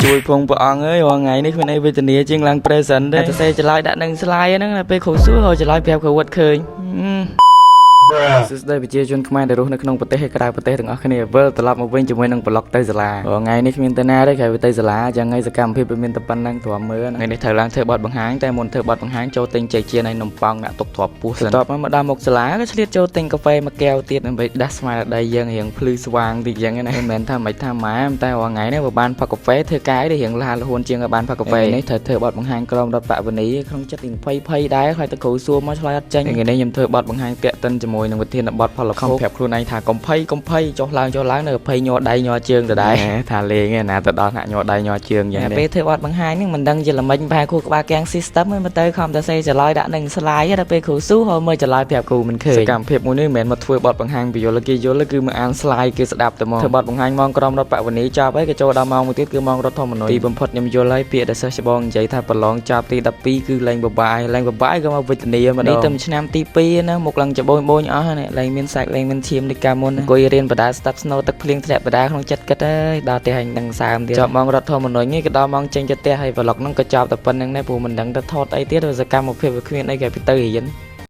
ជួយពងព្រះអង្គអើយរាល់ថ្ងៃនេះគ្មានអីវេទនាជាងឡើង present ទេតែសេចក្ដីដាក់នឹង slide ហ្នឹងពេលគ្រូសួរហើយឆ្លើយប្រាប់គ្រូវត្តឃើញសួស្ដីប្រជាជនខ្មែរដែលរស់នៅក្នុងប្រទេសហើយក្រៅប្រទេសទាំងអស់គ្នាវិលត្រឡប់មកវិញជាមួយនឹងប្លុកទៅសាលាថ្ងៃនេះគ្មានទៅណាទេក្រៅទៅសាលាយ៉ាងថ្ងៃសកម្មភាពវាមានតែប៉ុណ្្នឹងទ្រាំមើលថ្ងៃនេះត្រូវឡើងធ្វើបទបង្ហាញតែមុនធ្វើបទបង្ហាញចូលទិញចេកជៀនឲ្យនំប៉ោងដាក់ទុកទ្រាប់ពោះសិនបន្ទាប់មកដល់មុខសាលាក៏ឆ្លៀតចូលទិញកាហ្វេមួយកែវទៀតដើម្បីដាស់ស្មារតីយើងរៀងភ្លឺស្វាងតិចយ៉ាងណាមិនមែនថាមិនថាម៉ែតែរាល់ថ្ងៃនេះបើបានផឹកកាហ្វេធ្វើកាយរៀងលះលហួនជាងឲ្យបានផឹកកាហ្វេនេះត្រូវធ្វើបទបង្ហាញក្រុមរដ្ឋបវនីក្នុងចិត្តភ័យដែរខ្លាចតែគ្រូសួរមកឆ្លើយអត់ចេញថ្ងៃនេះខ្ញុំធ្វើបទបង្ហាញពាក់តិនជាមួយនឹងវិធានបទផលខំប្រាប់ខ្លួនឯងថាកុំភ័យចុះឡើងនៅភ័យញ័រដៃញ័រជើងទៅដែរថាលេងឯណាទៅដល់ហាក់ញ័រដៃញ័រជើងយ៉ាងនេះពេលធ្វើបទបង្ហាញហ្នឹងមិនដឹងជាល្មិចប្រហែលគ្រូក្បាលកាំង system ហ្នឹងមកទៅខំតែសេចឡយដាក់នឹង slide ដល់ពេលគ្រូស៊ូហើយមើលចឡយប្រាប់គ្រូមិនឃើញសកម្មភាពមួយនេះមិនមែនមកធ្វើបទបង្ហាញពយល់គេយល់គឺមកអាន slide គេស្ដាប់តែមកធ្វើបទបង្ហាញម៉ោងក្រុមរដ្ឋបវនីចប់ហើយក៏ចូលដល់ម៉ោងមួយទៀតគឺម៉ោងរដ្ឋធម្មនុញ្ញទីបំផុតខ្ញុំយល់ហើយពាក្យដែលសិស្សច្បងនិយាយថាប្រឡងចប់ទី12គឺលែងបបាយក៏មកវិទ្យានេះទៅឆ្នាំទី2ណាមកឡើងច្បូនអស់ហើយលែងមានសាច់លែងមានឈាមដូចកាលមុនអង្គុយរៀនបដាស្ដាប់ស្នូទឹកភ្លៀងធ្លាក់បដាក្នុងចិត្តគិតហើយដល់ផ្ទះហើយនឹងសើមទៀតចប់ម៉ោងរដ្ឋធម្មនុញ្ញនេះក៏ដល់ម៉ោងចេញទៅផ្ទះហើយប្លុកហ្នឹងក៏ចប់តែប៉ុណ្្នឹងដែរព្រោះមិនដឹងទៅថតអីទៀតសកម្មភាពវាគ្មានអីគេទៅរៀន